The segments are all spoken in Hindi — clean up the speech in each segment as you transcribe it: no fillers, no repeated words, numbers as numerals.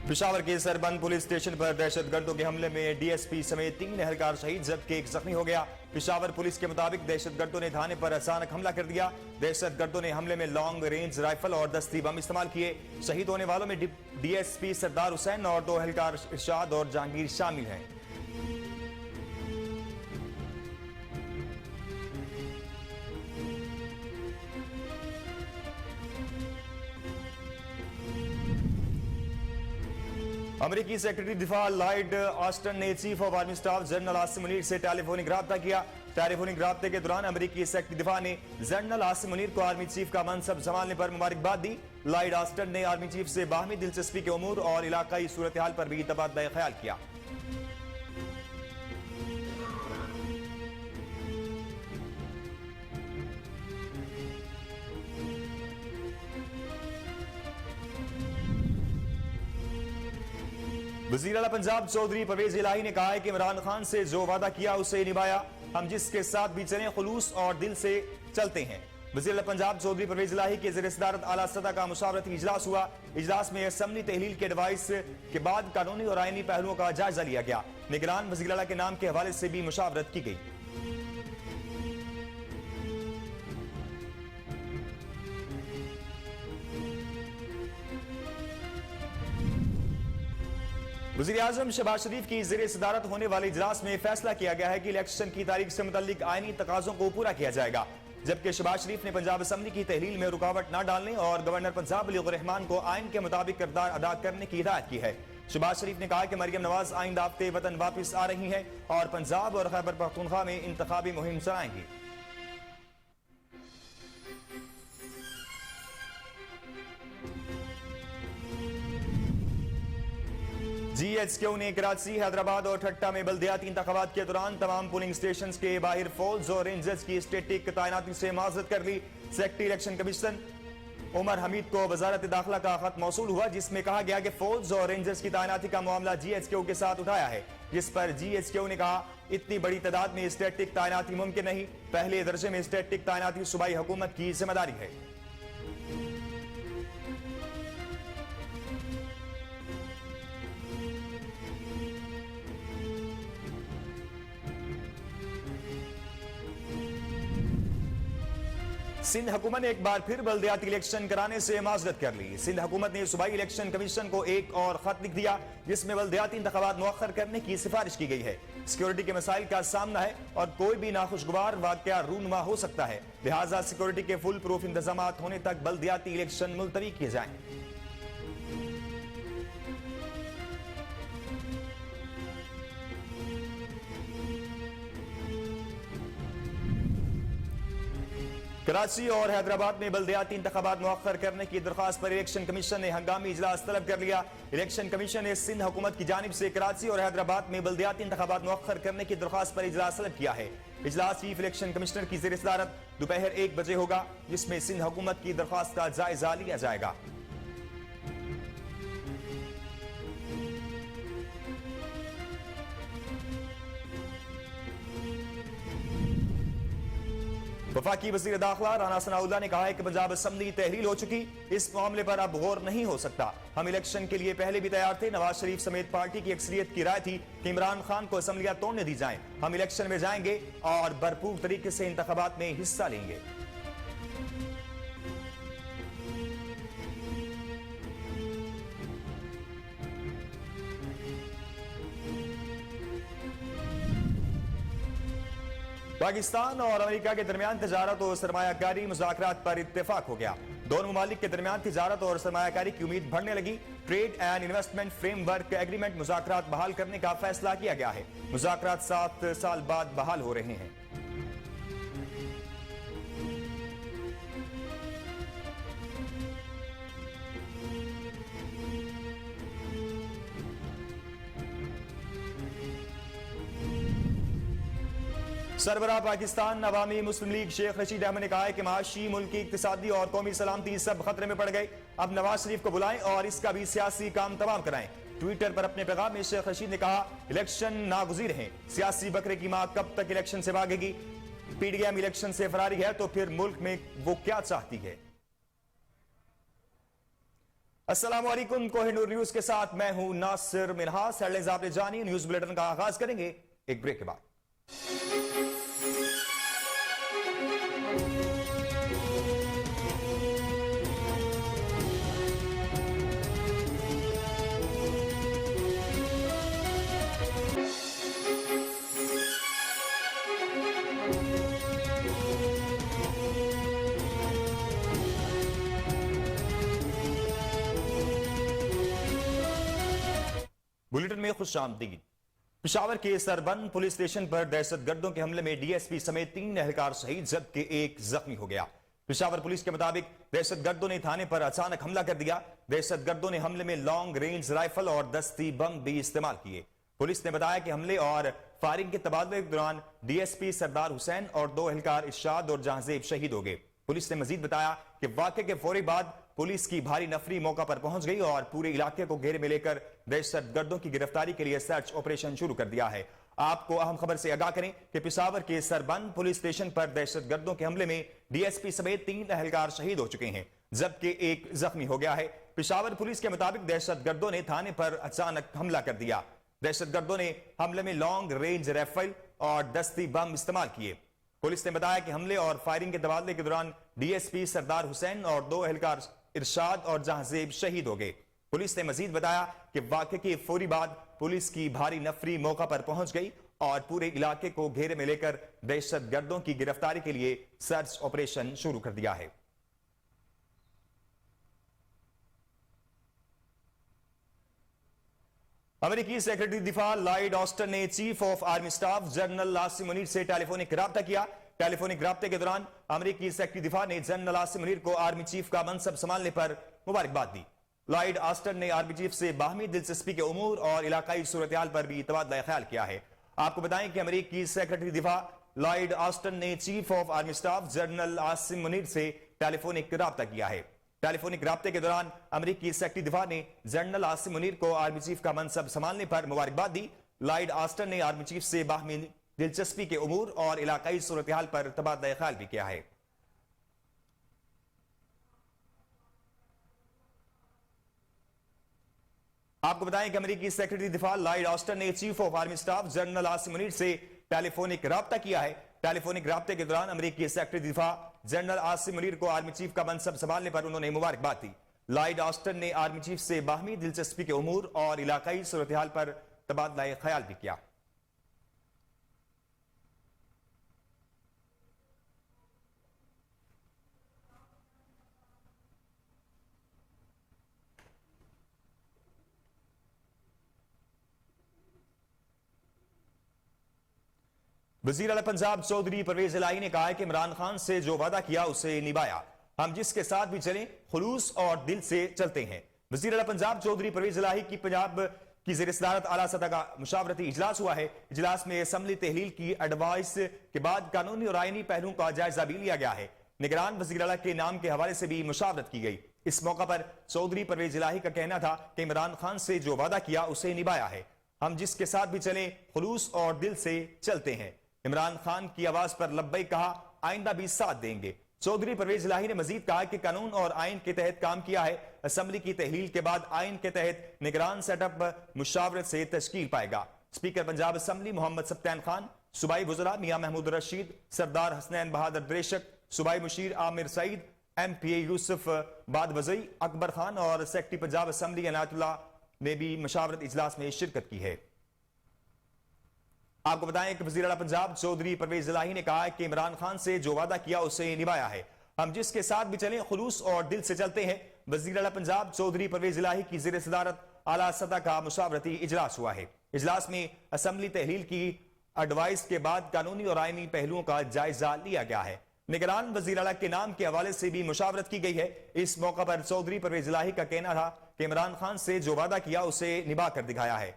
पेशावर के सरबंद पुलिस स्टेशन पर दहशतगर्दों के हमले में डीएसपी समेत 3 एहलकार शहीद जबकि एक जख्मी हो गया। पेशावर पुलिस के मुताबिक दहशतगर्दों ने थाने पर अचानक हमला कर दिया। दहशतगर्दों ने हमले में लॉन्ग रेंज राइफल और दस्ती बम इस्तेमाल किए। शहीद होने वालों में डीएसपी सरदार हुसैन और 2 एहलकार इरशाद और जहांगीर शामिल हैं। अमेरिकी सेक्रेटरी दिफा लॉयड ऑस्टन ने chief of army staff general Asim Munir से टेलीफोनिक राब्ता किया। टेलीफोनिक राब्ते के दौरान अमेरिकी सेक्रेटरी दिफा ने जनरल आसिम मुनीर को आर्मी चीफ का मनसब संभालने पर मुबारकबाद दी। लॉयड ऑस्टन ने आर्मी चीफ से बाहमी दिलचस्पी के उमूर और इलाकाई सूरत हाल पर भी तबादला ख्याल किया। वज़ीर आला पंजाब चौधरी परवेज इलाही ने कहा है कि इमरान खान से जो वादा किया उसे निभाया। हम जिसके साथ भी चले खुलूस और दिल से चलते हैं। वज़ीर आला पंजाब चौधरी परवेज इलाही के ज़ेर सदारत आला सतह का मुशावरती इजलास हुआ। इजलास में असम्बली तहलील के एडवाइस के बाद कानूनी और आईनी पहलुओं का जायजा लिया गया। निगरान वज़ीर आला के नाम के हवाले से भी मुशावरत की गई। वज़ीर आज़म शहबाज शरीफ की ज़ेर सदारत होने वाले इजलास में फैसला किया गया है कि इलेक्शन की तारीख से मुतल्लिक आईनी तकाज़ों को पूरा किया जाएगा। जबकि शहबाज शरीफ ने पंजाब असम्बली की तहलील में रुकावट न डालने और गवर्नर पंजाब अली रहमान को आइन के मुताबिक किरदार अदा करने की हिदायत की है। शहबाज शरीफ ने कहा कि मरियम नवाज आइन दाफ्ते वतन वापस आ रही हैं और पंजाब और खैबर पख्तूनख्वा में इंतखाबी मुहिम चलाएंगी। GHQ ने कराची, हैदराबाद और ठट्टा में बल्दियाती इंतखाबात के दौरान तमाम पोलिंग स्टेशन के बाहर फौज और रेंजर्स की स्टेटिक तैनाती से माजरत कर ली। Secretary election commission Umar Hamid को वजारत दाखिला का खत मौसूल हुआ जिसमें कहा गया कि फौज और रेंजर्स की तैनाती का मामला GHQ के साथ उठाया है, जिस पर GHQ ने कहा इतनी बड़ी तादाद में स्टेटिक तैनाती मुमकिन नहीं। पहले दर्जे में स्टेटिक तैनाती सूबाई हुकूमत की जिम्मेदारी है। सिंध हुकूमत ने एक बार फिर बल्दियाती इलेक्शन कराने से माजरत कर ली। सिंध हुकूमत ने सूबाई इलेक्शन कमीशन को एक और खत लिख दिया जिसमें बल्दियाती इंतखाबात मुअख्खर करने की सिफारिश की गई है। सिक्योरिटी के मसाइल का सामना है और कोई भी नाखुशगवार वाकया रूनुमा हो सकता है, लिहाजा सिक्योरिटी के फुल प्रूफ इंतजाम होने तक बल्दियाती इलेक्शन मुलतवी किए जाएं। कराची और हैदराबाद में बल्दियाती इंतखाबात मुअख्खर करने की दरख्वास्त पर इलेक्शन कमीशन ने हंगामी इजलास तलब कर लिया। इलेक्शन कमीशन ने सिंध हुकूमत की जानिब से कराची और हैदराबाद में बल्दियाती इंतखाबात मुअख्खर करने की दरख्वास्त पर इजलास तलब किया है। इजलास चीफ इलेक्शन कमिश्नर की ज़ेर सदारत दोपहर 1 बजे होगा, जिसमें सिंध हुकूमत की दरख्वास्त का जायजा लिया जाएगा। वफाकी वज़ीर दाखिला राना सनाउल्लाह ने कहा है कि पंजाब असम्बली तहलील हो चुकी, इस मामले पर अब गौर नहीं हो सकता। हम इलेक्शन के लिए पहले भी तैयार थे। नवाज शरीफ समेत पार्टी की अक्सरियत की राय थी कि इमरान खान को असम्बलियां तोड़ने दी जाएं। हम इलेक्शन में जाएंगे और भरपूर तरीके से इंतखाबात में हिस्सा लेंगे। पाकिस्तान और अमेरिका के दरमियान तजारत और सरमायाकारी मुज़ाकरात पर इत्तेफाक हो गया। दोनों ममालिक के दरमियान तजारत और सरमायाकारी की उम्मीद बढ़ने लगी। Trade and investment framework agreement मुज़ाकरात बहाल करने का फैसला किया गया है। मुज़ाकरात 7 साल बाद बहाल हो रहे हैं। सरबराह पाकिस्तान अवामी मुस्लिम लीग शेख रशीद अहमद ने कहा है कि माशी, मुल्की, इक्तिसादी और कौमी सलामती सब खतरे में पड़ गए। अब नवाज शरीफ को बुलाएं और इसका भी सियासी काम तमाम कराएं। ट्विटर पर अपने पैगाम में शेख रशीद ने कहा इलेक्शन नागुज़ीर हैं, सियासी बकरे की मां कब तक इलेक्शन से भागेगी। PDM इलेक्शन से फरारी है तो फिर मुल्क में वो क्या चाहती है। अस्सलाम वालेकुम, कोहिनूर न्यूज के साथ मैं हूं नासिर मिनहास। हेडलाइंस आपने जानी। न्यूज बुलेटिन का आगाज करेंगे एक ब्रेक के बाद। बुलेटिन में खुशामदीद। पेशावर के सरबंद पुलिस स्टेशन पर दहशतगर्दों के हमले में डीएसपी समेत 3 एहलकार शहीद जबकि एक जख्मी हो गया। पेशावर पुलिस के मुताबिक दहशतगर्दों ने थाने पर अचानक हमला कर दिया। दहशतगर्दों ने हमले में लॉन्ग रेंज राइफल और दस्ती बम भी इस्तेमाल किए। पुलिस ने बताया कि हमले और फायरिंग के तबादले के दौरान डीएसपी सरदार हुसैन और 2 एहलकार इरशाद और जहांजेब शहीद हो गए। पुलिस ने मजीद बताया कि वाकये के फौरी बाद पुलिस की भारी नफरी मौका पर पहुंच गई और पूरे इलाके को घेरे में लेकर दहशतगर्दों की गिरफ्तारी के लिए सर्च ऑपरेशन शुरू कर दिया है। आपको अहम खबर से आगाह करें कि पेशावर के सरबंद पुलिस स्टेशन पर दहशतगर्दों के हमले में डीएसपी समेत 3 एहलकार शहीद हो चुके हैं जबकि एक जख्मी हो गया है। पेशावर पुलिस के मुताबिक दहशतगर्दों ने थाने पर अचानक हमला कर दिया। दहशतगर्दों ने हमले में लॉन्ग रेंज राइफल और दस्ती बम इस्तेमाल किए। पुलिस ने बताया कि हमले और फायरिंग के तबादले के दौरान डीएसपी सरदार हुसैन और 2 एहलकार इरशाद और जहांजेब शहीद हो गए। पुलिस ने मजीद बताया कि वाकये के फौरी बाद पुलिस की भारी नफरी मौका पर पहुंच गई और पूरे इलाके को घेरे में लेकर दहशतगर्दों की गिरफ्तारी के लिए सर्च ऑपरेशन शुरू कर दिया है। अमेरिकी सेक्रेटरी दिफा लॉयड ऑस्टिन ने chief of army staff general Asim Munir से टेलीफोनिक राब्ता किया। टेलीफोनिक राब्ते के दौरान अमेरिकी सेक्रेटरी दिफा ने जनरल आसिम मुनीर को आर्मी चीफ का मनसब संभालने पर मुबारकबाद दी। लॉयड ऑस्टिन ने आर्मी चीफ से बाहमी दिलचस्पी के उमूर और इलाकाई सूरत-ए-हाल पर भी तबादला ख्याल किया है। आपको बताएं कि अमेरिकी सेक्रेटरी दिफा लॉयड ऑस्टिन ने chief of army staff general Asim Munir से टेलीफोनिक राब्ता किया है। टेलीफोनिक राब्ते के दौरान अमेरिकी सेक्रेटरी दिफा ने जनरल आसिम मुनीर को आर्मी चीफ का मनसब संभालने पर मुबारकबाद दी। लॉयड ऑस्टिन ने आर्मी चीफ से बाहमी दिलचस्पी के उमूर और इलाकाई सूरत-ए-हाल पर तबादला ख्याल भी किया है। आपको बताएं कि अमेरिकी सेक्रेटरी दिफा लॉयड ऑस्टिन ने chief of army staff general Asim Munir से टेलीफोनिक राब्ता किया है। टेलीफोनिक राब्ते के दौरान अमेरिकी सेक्रेटरी दिफा जनरल आसिम मुनीर को आर्मी चीफ का मनसब संभालने पर उन्होंने मुबारकबाद दी। लॉयड ऑस्टिन ने आर्मी चीफ से बाहमी दिलचस्पी के उमूर और इलाकाई सूरत-ए-हाल पर तबादला ख्याल भी किया। वजीर आला पंजाब चौधरी परवेज इलाही ने कहा है कि इमरान खान से जो वादा किया उसे निभाया। हम जिसके साथ भी चलें खुलूस और दिल से चलते हैं। वजीर आला पंजाब चौधरी परवेज इलाही की पंजाब की ज़ेर सदारत आला सतह का मुशावरती इजलास हुआ है। इजलास में असम्बली तहलील की एडवाइस के बाद कानूनी और आईनी पहलुओं का जायजा भी लिया गया है। निगरान वजीर आला के नाम के हवाले से भी मुशावरत की गई। इस मौका पर चौधरी परवेज इलाही का कहना था कि इमरान खान से जो वादा किया उसे निभाया है। हम जिसके साथ भी चलें खुलूस और दिल से चलते हैं। इमरान खान की आवाज पर लब्बैक कहा, आइंदा भी साथ देंगे। चौधरी परवेज इलाही ने मजीद कहा कि कानून और आइन के तहत काम किया है। असम्बली की तहलील के बाद आइन के तहत निगरान सेटअप मुशावरत से तश्कील पाएगा। स्पीकर पंजाब असम्बली मोहम्मद सफ्तान खान, सूबाई वज़रा मियां महमूद रशीद, सरदार हसनैन बहादुर दरेशक, सूबाई मुशीर आमिर सईद, MPA यूसुफ बादवज़ई, अकबर खान और सेक्रेटरी पंजाब असम्बली अनायतुल्लाह ने भी मुशावरत इजलास में शिरकत की है। आपको बताएं कि वज़ीर आला पंजाब चौधरी परवेज इलाही ने कहा कि इमरान खान से जो वादा किया उसे निभाया है। हम जिसके साथ भी चलें खुलूस और दिल से चलते हैं। वज़ीर आला पंजाब चौधरी परवेज इलाही की ज़ेर सदारत आला सतह का मुशावरती इजलास हुआ है। इजलास में असम्बली तहलील की एडवाइस के बाद कानूनी और आईनी पहलुओं का जायजा लिया गया है। निगरान वज़ीर आला के नाम के हवाले से भी मुशावरत की गई है। इस मौका पर चौधरी परवेज इलाही का कहना था कि इमरान खान से जो वादा किया उसे निभा कर दिखाया है।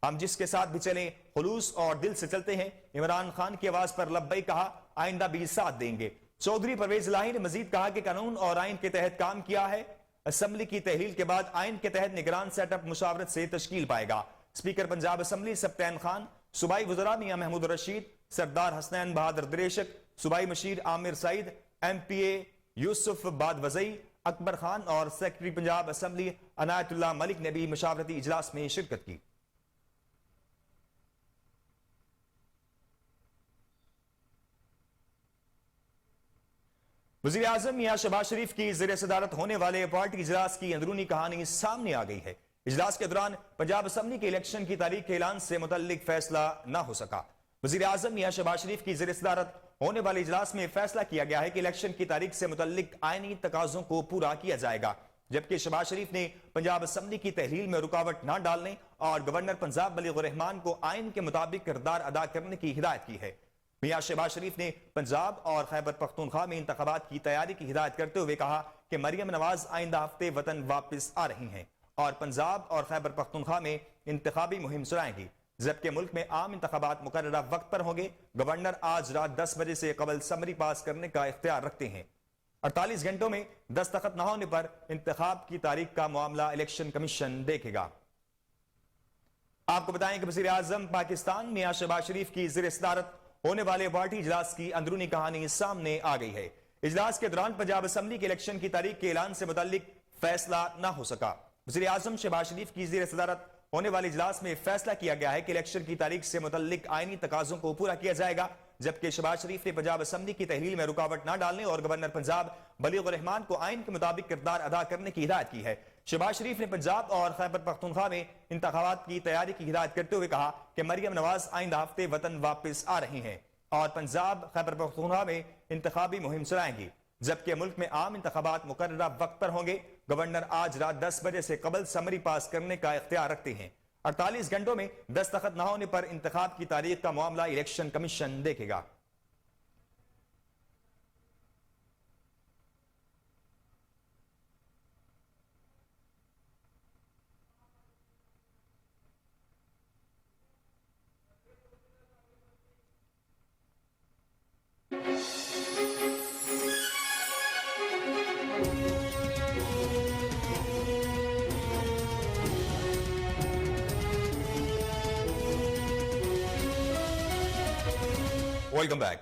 हम जिसके साथ भी चलें खुलूस और दिल से चलते हैं। इमरान खान की आवाज पर लब्बैक कहा, आइंदा भी साथ देंगे। चौधरी परवेज इलाही ने मजीद कहा कि कानून और आइन के तहत काम किया है। असम्बली की तहलील के बाद आइन के तहत निगरान सेटअप मुशावरत से तश्कील पाएगा। स्पीकर पंजाब असम्बली सफ्तान खान, सूबाई वज़रा मियां महमूद रशीद, सरदार हसनैन बहादुर दरेशक, सूबाई मुशीर आमिर सईद, MPA यूसुफ बादवज़ई, अकबर खान और सेक्रेटरी पंजाब असम्बली अनायतुल्लाह मलिक ने भी मशावरती इजलास में शिरकत की। वज़ीर आज़म मियां शहबाज शरीफ की ज़ेर सदारत होने वाले पार्टी इजलास की अंदरूनी कहानी सामने आ गई है। इजलास के दौरान पंजाब असम्बली के इलेक्शन की तारीख के ऐलान से मुतल्लिक फैसला न हो सका। वज़ीर आज़म मियां शहबाज शरीफ की ज़ेर सदारत होने वाले इजलास में फैसला किया गया है कि इलेक्शन की तारीख से मुतल्लिक आईनी तकाजों को पूरा किया जाएगा, जबकि शहबाज शरीफ ने पंजाब असम्बली की तहलील में रुकावट न डालने और गवर्नर पंजाब बलीग़ुर रहमान को आइन के मुताबिक किरदार अदा करने की हिदायत की है। मियां शहबाज शरीफ ने पंजाब और खैबर पख्तूनख्वा में इंतखाबात की तैयारी की हिदायत करते हुए कहा कि मरियम नवाज आइंदा हफ्ते वतन वापस आ रही हैं और पंजाब और खैबर पख्तूनख्वा में इंतखाबी मुहिम चलाएंगी, जबकि मुल्क में आम इंतखाबात मुकर्ररा वक्त पर होंगे। गवर्नर आज रात 10 बजे से कबल समरी पास करने का इख्तियार रखते हैं। 48 घंटों में दस्तखत न होने पर इंतखाब की तारीख का मामला इलेक्शन कमीशन देखेगा। आपको बताएं कि वज़ीर आज़म पाकिस्तान मियां शहबाज शरीफ की ज़ेर सदारत होने वाले पार्टी इजलास की अंदरूनी कहानी सामने आ गई है। इजलास के दौरान पंजाब असम्बली के इलेक्शन की तारीख के ऐलान से मुतल्लिक फैसला न हो सका। वज़ीर आज़म शहबाज शरीफ की ज़ेर सदारत होने वाले इजलास में फैसला किया गया है कि इलेक्शन की तारीख से मुतल्लिक आईनी तकाजों को पूरा किया जाएगा, जबकि शहबाज शरीफ ने पंजाब असम्बली की तहलील में रुकावट न डालने और गवर्नर पंजाब बलीग़ुर रहमान को आइन के मुताबिक किरदार अदा करने की हिदायत की है। शहबाज शरीफ ने पंजाब और खैबर पख्तूनख्वा में इंतखाबात की तैयारी की हिदायत करते हुए कहा कि मरियम नवाज आइंदा हफ्ते वतन वापस आ रही हैं और पंजाब खैबर पख्तूनख्वा में इंतखाबी मुहिम चलाएंगी, जबकि मुल्क में आम इंतखाबात मुकर्ररा वक्त पर होंगे। गवर्नर आज रात 10 बजे से कबल समरी पास करने का इख्तियार रखते हैं। 48 घंटों में दस्तखत न होने पर इंतखाब की तारीख का मामला इलेक्शन कमीशन देखेगा। Welcome back.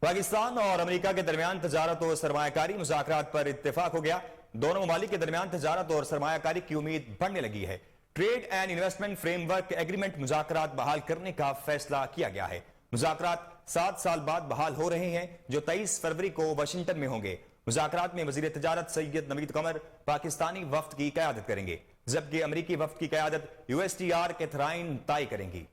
पाकिस्तान और अमेरिका के दरमियान तजारत और सरमायाकारी मुज़ाकरात पर इत्तेफाक हो गया। दोनों ममालिक के दरमियान तजारत और सरमायाकारी की उम्मीद बढ़ने लगी है। Trade and investment framework agreement मुज़ाकरात बहाल करने का फैसला किया गया है। मुज़ाकरात 7 साल बाद बहाल हो रहे हैं, जो 23 फरवरी को वाशिंगटन में होंगे। मुज़ाकरात में वज़ीर तजारत सैयद नवीद कमर पाकिस्तानी वफ्द की क़यादत करेंगे, जबकि अमरीकी वफ्द की क़यादत USTR कैथराइन ताई करेंगी।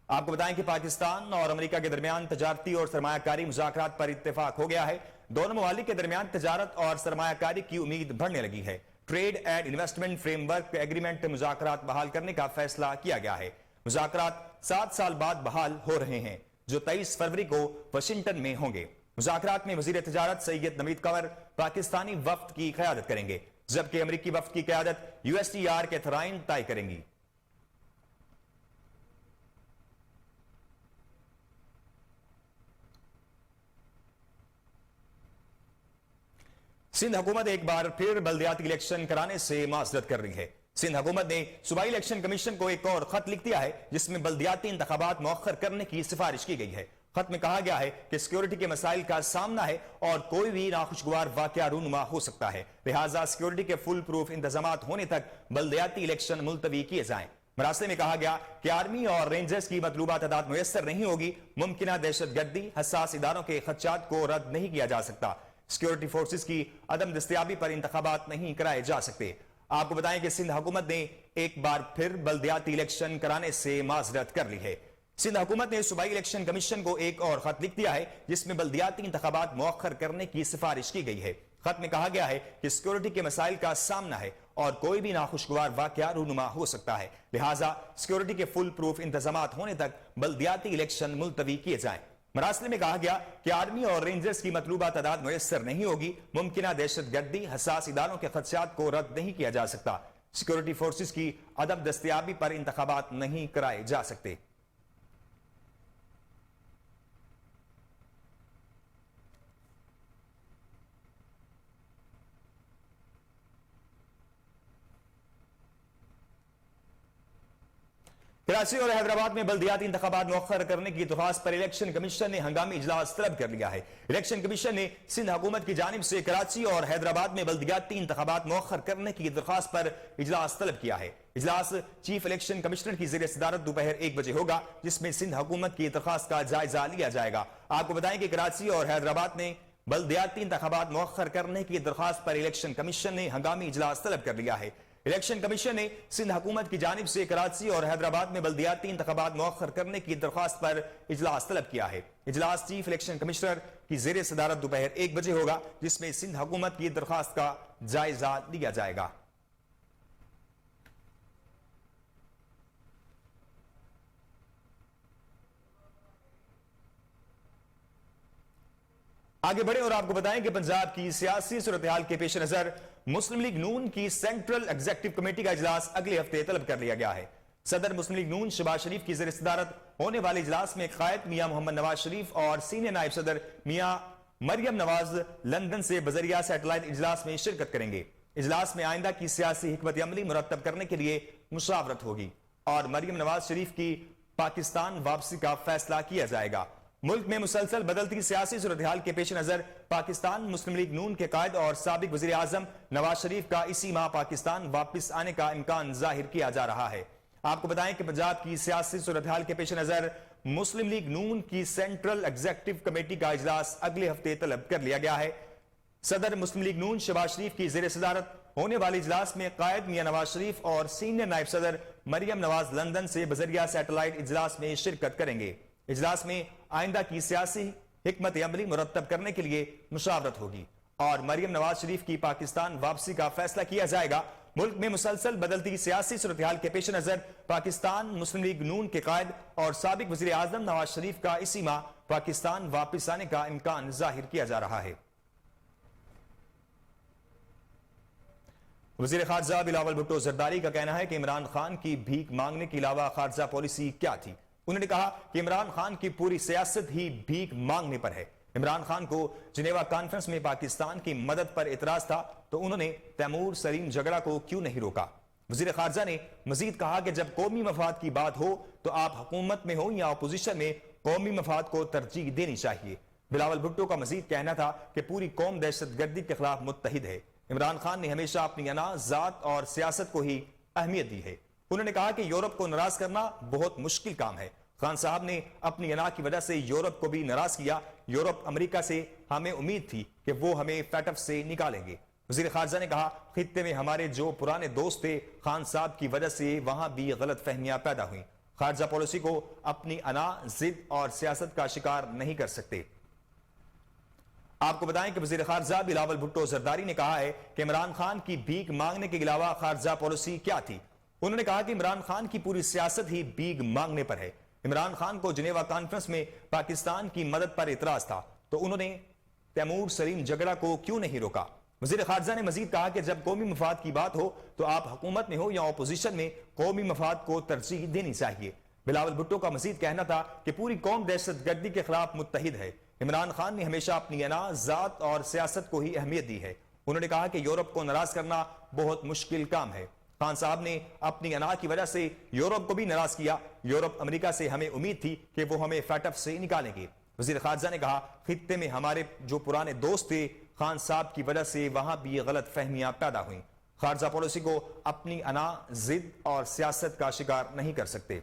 आपको बताएं कि पाकिस्तान और अमेरिका के दरमियान तजारती और सरमायाकारी मुज़ाकरात पर इत्तेफाक हो गया है। दोनों ममालिक के दरमियान तजारत और सरमायाकारी की उम्मीद बढ़ने लगी है। Trade and investment framework agreement मुज़ाकरात बहाल करने का फैसला किया गया है। मुज़ाकरात 7 साल बाद बहाल हो रहे हैं, जो 23 फरवरी को वाशिंगटन में होंगे। मुज़ाकरात में वज़ीर तजारत सैयद नवीद कमर पाकिस्तानी वफ्द की क़यादत करेंगे, जबकि अमरीकी वफ्द की क़यादत USTR कैथराइन ताई करेंगी। सिंध हुकूमत एक बार फिर बल्दियाती इलेक्शन कराने से माजरत कर रही है। सिंध हुकूमत ने सूबाई इलेक्शन कमीशन को एक और खत लिख दिया है, जिसमें बल्दियाती इंतखाबात मौखर करने की सिफारिश की गई है। खत में कहा गया है कि सिक्योरिटी के मसाइल का सामना है और कोई भी नाखुशगवार वाकया रूनुमा हो सकता है, लिहाजा सिक्योरिटी के फुल प्रूफ इंतजामात होने तक बल्दियाती इलेक्शन मुलतवी किए जाएं। मरासले में कहा गया कि आर्मी और रेंजर्स की मतलूबा तादाद मुयस्सर नहीं होगी। मुमकिन दहशतगर्दी हसास इदारों के खदशात को रद्द नहीं किया जा सकता। सिक्योरिटी फोर्सेस की अदम दस्तयाबी पर इंतखाबात नहीं कराए जा सकते। आपको बताएं कि सिंध हुकूमत ने एक बार फिर बल्दियाती इलेक्शन कराने से माजरत कर ली है। सिंध हुकूमत ने सूबाई इलेक्शन कमीशन को एक और खत लिख दिया है, जिसमें बल्दियाती इंतखाबात मौखर करने की सिफारिश की गई है। खत में कहा गया है कि सिक्योरिटी के मसाइल का सामना है और कोई भी नाखुशगवार वाकया रूनुमा हो सकता है, लिहाजा सिक्योरिटी के फुल प्रूफ इंतजामात होने तक बल्दियाती इलेक्शन मुलतवी किए जाएं। मरासले में कहा गया कि आर्मी और रेंजर्स की मतलूबा तादाद मुयस्सर नहीं होगी। मुमकिन दहशतगर्दी हसास इदारों के खदशात को रद्द नहीं किया जा सकता। सिक्योरिटी फोर्सेस की अदम दस्तयाबी पर इंतखाबात नहीं कराए जा सकते। कराची और हैदराबाद में बल्दियाती इंतखाबात मुअख्खर करने की दरख्वास्त पर इलेक्शन कमीशन ने हंगामी इजलास तलब कर लिया है। इलेक्शन कमीशन ने सिंध हुकूमत की जानिब से कराची और हैदराबाद में बल्दियाती इंतखाबात मुअख्खर करने की दरख्वास्त पर इजलास तलब किया है। इजलास चीफ इलेक्शन कमिश्नर की ज़ेर सदारत दोपहर 1 बजे होगा, जिसमें सिंध हुकूमत की दरख्वास्त का जायजा लिया जाएगा। आपको बताएं कि कराची और हैदराबाद में बल्दियाती इंतखाबात मुअख्खर करने की दरख्वास्त पर इलेक्शन कमीशन ने हंगामी इजलास तलब कर लिया है। इलेक्शन कमीशन ने सिंध हुकूमत की जानिब से कराची और हैदराबाद में बल्दियाती इंतखाबात मुअख्खर करने की दरख्वास्त पर इजलास तलब किया है। इजलास चीफ इलेक्शन कमिश्नर की ज़ेर सदारत दोपहर 1 बजे होगा, जिसमें सिंध हुकूमत की दरख्वास्त का जायजा लिया जाएगा। आगे बढ़े और आपको बताएं कि पंजाब की सियासी सूरत-ए-हाल के पेश नजर मुस्लिम लीग नून की सेंट्रल एग्जीक्यूटिव कमेटी का इजलास अगले हफ्ते तलब कर लिया गया है। सदर मुस्लिम लीग नून शहबाज शरीफ की ज़ेर सदारत होने वाले इजलास में कायद मियां मोहम्मद नवाज शरीफ और सीनियर नायब सदर मियां मरियम नवाज लंदन से बजरिया सैटेलाइट इजलास में शिरकत करेंगे। इजलास में आइंदा की सियासी हिकमत अमली मुरतब करने के लिए मुशावरत होगी और मरियम नवाज शरीफ की पाकिस्तान वापसी का फैसला किया जाएगा। मुल्क में मुसलसल बदलती सियासी सूरत-ए-हाल के पेश नजर पाकिस्तान मुस्लिम लीग नून के कायद और साबिक वजीर आजम नवाज शरीफ का इसी माह पाकिस्तान वापस आने का इम्कान जाहिर किया जा रहा है। आपको बताएं कि पंजाब की सियासी सूरत-ए-हाल के पेश नजर मुस्लिम लीग नून की सेंट्रल एग्जीक्यूटिव कमेटी का इजलास अगले हफ्ते तलब कर लिया गया है। सदर मुस्लिम लीग नून शहबाज शरीफ की ज़ेर सदारत होने वाले इजलास में कायद मियां नवाज शरीफ और सीनियर नायब सदर मरियम नवाज लंदन से बजरिया सैटेलाइट इजलास में शिरकत करेंगे। इजलास में आइंदा की सियासी हिकमत अमली मुरतब करने के लिए मुशावरत होगी और मरियम नवाज शरीफ की पाकिस्तान वापसी का फैसला किया जाएगा। मुल्क में मुसलसल बदलती सियासी सूरत-ए-हाल के पेश नजर पाकिस्तान मुस्लिम लीग नून के कायद और साबिक वजीर आजम नवाज शरीफ का इसी माह पाकिस्तान वापस आने का इम्कान जाहिर किया जा रहा है। वजीर खारजा बिलावल भुट्टो जरदारी का कहना है कि इमरान खान की भीख मांगने के अलावा खारजा पॉलिसी क्या थी। उन्होंने कहा कि इमरान खान की पूरी सियासत ही भीख मांगने पर है। इमरान खान को जिनेवा कॉन्फ्रेंस में पाकिस्तान की मदद पर इतराज था तो उन्होंने तैमूर सलीम झगड़ा को क्यों नहीं रोका। वजीर खारजा ने मजीद कहा कि जब कौमी मफाद की बात हो तो आप हुकूमत में हो या अपोजिशन में, कौमी मफाद को तरजीह देनी चाहिए। बिलावल भुट्टो का मजीद कहना था कि पूरी कौम दहशतगर्दी के खिलाफ मुत्तहिद है। इमरान खान ने हमेशा अपनी अना, जात और सियासत को ही अहमियत दी है। उन्होंने कहा कि यूरोप को नाराज करना बहुत मुश्किल काम है। खान साहब ने अपनी अना की वजह से यूरोप को भी नाराज किया। यूरोप अमेरिका से हमें उम्मीद थी कि वो हमें फैटफ से निकालेंगे। वजीर खारजा ने कहा खित्ते में हमारे जो पुराने दोस्त थे, खान साहब की वजह से वहां भी गलत फहमियां पैदा हुई। खारजा पॉलिसी को अपनी अना, जिद और सियासत का शिकार नहीं कर सकते। आपको बताएं कि वजीर खारजा बिलावल भुट्टो जरदारी ने कहा है कि इमरान खान की भीख मांगने के अलावा खारजा पॉलिसी क्या थी। उन्होंने कहा कि इमरान खान की पूरी सियासत ही भीख मांगने पर है। इमरान खान को जिनेवा कॉन्फ्रेंस में पाकिस्तान की मदद पर इतराज था तो उन्होंने तैमूर सलीम झगड़ा को क्यों नहीं रोका। वजीर खारजा ने मजीद कहा कि जब कौमी मफाद की बात हो तो आप हुकूमत में हो या अपोजिशन में, कौमी मफाद को तरजीह देनी चाहिए। बिलावल भुट्टो का मजीद कहना था कि पूरी कौम दहशतगर्दी के खिलाफ मुत्तहिद है। इमरान खान ने हमेशा अपनी अना, जात और सियासत को ही अहमियत दी है। उन्होंने कहा कि यूरोप को नाराज करना बहुत मुश्किल काम है। खान साहब ने अपनी अना की वजह से यूरोप को भी नाराज किया। यूरोप अमेरिका से हमें उम्मीद थी कि वो हमें फैटफ से निकालेंगे। वजीर खारजा ने कहा खित्ते में हमारे जो पुराने दोस्त थे, खान साहब की वजह से वहां भी गलत फहमियां पैदा हुई। खारजा पॉलिसी को अपनी अना, जिद और सियासत का शिकार नहीं कर सकते।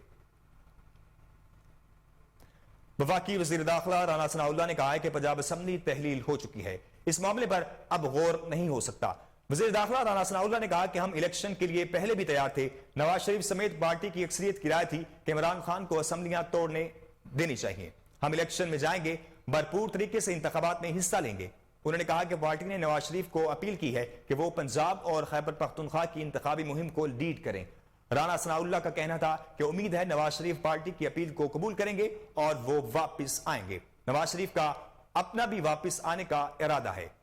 वफाकी वजीर दाखिला राना सनाउल्लाह ने कहा है कि पंजाब असम्बली तहलील हो चुकी है, इस मामले पर अब गौर नहीं हो सकता। वजीर दाखिला राना सनाउल्लाह ने कहा कि हम इलेक्शन के लिए पहले भी तैयार थे। नवाज शरीफ समेत पार्टी की अक्सरियत की राय थी कि इमरान खान को असम्बलियां तोड़ने देनी चाहिए। हम इलेक्शन में जाएंगे, भरपूर तरीके से इंतखाबात में हिस्सा लेंगे। उन्होंने कहा कि पार्टी ने नवाज शरीफ को अपील की है कि वो पंजाब और खैबर पख्तूनख्वा की इंतखाबी मुहिम को लीड करें। राना सनाउल्लाह का कहना था कि उम्मीद है नवाज शरीफ पार्टी की अपील को कबूल करेंगे और वो वापस आएंगे। नवाज शरीफ का अपना भी वापस आने का इरादा है।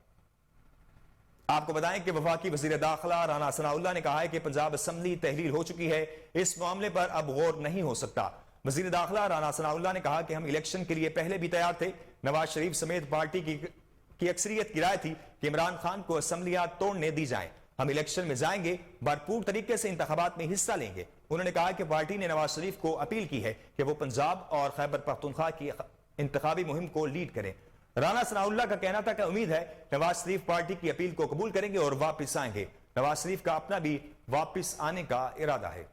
आपको बताएं कि वफाकी वजीर दाखिला राना सनाउल्लाह ने कहा है कि पंजाब असम्बली तहलील हो चुकी है, इस मामले पर अब गौर नहीं हो सकता। वजीर दाखिला राना सनाउल्लाह ने कहा कि हम इलेक्शन के लिए पहले भी तैयार थे। नवाज शरीफ समेत पार्टी की अक्सरियत की राय थी कि इमरान खान को असम्बलियां तोड़ने दी जाएं। हम इलेक्शन में जाएंगे, भरपूर तरीके से इंतखाबात में हिस्सा लेंगे। उन्होंने कहा कि पार्टी ने नवाज शरीफ को अपील की है कि वो पंजाब और खैबर पख्तूनख्वा की इंतखाबी मुहिम को लीड करें। राना सनाउल्लाह का कहना था कि उम्मीद है नवाज शरीफ पार्टी की अपील को कबूल करेंगे और वापस आएंगे। नवाज शरीफ का अपना भी वापस आने का इरादा है।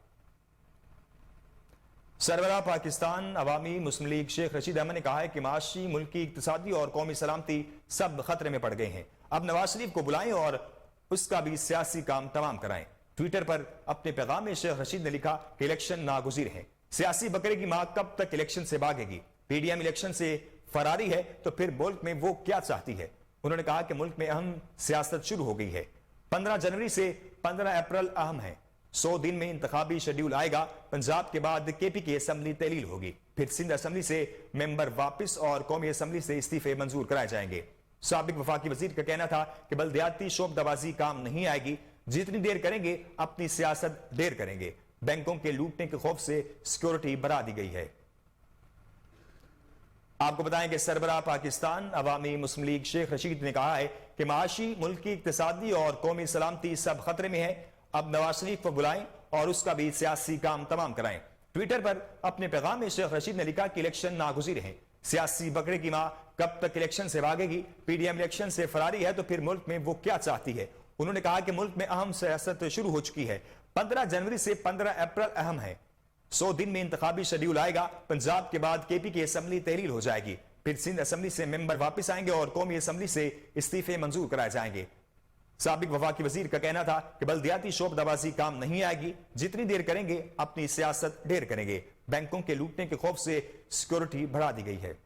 सरबराह पाकिस्तान अवामी मुस्लिम लीग शेख रशीद अहमद ने कहा है कि माशी, मुल्की, इक्तिसादी और कौमी सलामती सब खतरे में पड़ गए हैं। अब नवाज शरीफ को बुलाएं और उसका भी सियासी काम तमाम कराएं। ट्विटर पर अपने पैगाम में शेख रशीद ने लिखा कि इलेक्शन नागुज़ीर है। सियासी बकरे की मां कब तक इलेक्शन से भागेगी? पीडीएम इलेक्शन से फरारी है तो फिर मुल्क में वो क्या चाहती है? उन्होंने कहा कि मुल्क में अहम सियासत शुरू हो गई है। 15 जनवरी से 15 अप्रैल अहम है। 100 दिन में इंतखाबी शेड्यूल आएगा। पंजाब के बाद केपी की असेंबली तहलील होगी, फिर सिंध असेंबली से मेंबर वापस और कौमी असेंबली से इस्तीफे मंजूर कराए जाएंगे। साबिक वफाकी वजीर का कहना था कि बल्दियाती शोबदबाजी काम नहीं आएगी। जितनी देर करेंगे अपनी सियासत देर करेंगे। बैंकों के लूटने के खौफ से सिक्योरिटी बढ़ा दी गई है। आपको बताएं कि सरबराह पाकिस्तान अवामी मुस्लिम लीग शेख रशीद ने कहा है कि माशी, मुल्की, इक्तिसादी और कौमी सलामती सब खतरे में है। अब नवाज शरीफ को बुलाएं और उसका भी सियासी काम तमाम कराएं। ट्विटर पर अपने पैगाम में शेख रशीद ने लिखा कि इलेक्शन नागुज़ीर है। सियासी बकरे की मां कब तक इलेक्शन से भागेगी? पीडीएम इलेक्शन से फरारी है तो फिर मुल्क में वो क्या चाहती है? उन्होंने कहा कि मुल्क में अहम सियासत शुरू हो चुकी है। 15 जनवरी से 15 अप्रैल अहम है। 100 दिन में इंतखाबी शेड्यूल आएगा। पंजाब के बाद केपी की असेंबली तहलील हो जाएगी, फिर सिंध असेंबली से मेंबर वापस आएंगे और कौमी असेंबली से इस्तीफे मंजूर कराए जाएंगे। साबिक वफाकी वजीर का कहना था कि बल्दियाती शोबदबाजी काम नहीं आएगी। जितनी देर करेंगे अपनी सियासत ढेर करेंगे। बैंकों के लूटने के खौफ से सिक्योरिटी बढ़ा दी गई है।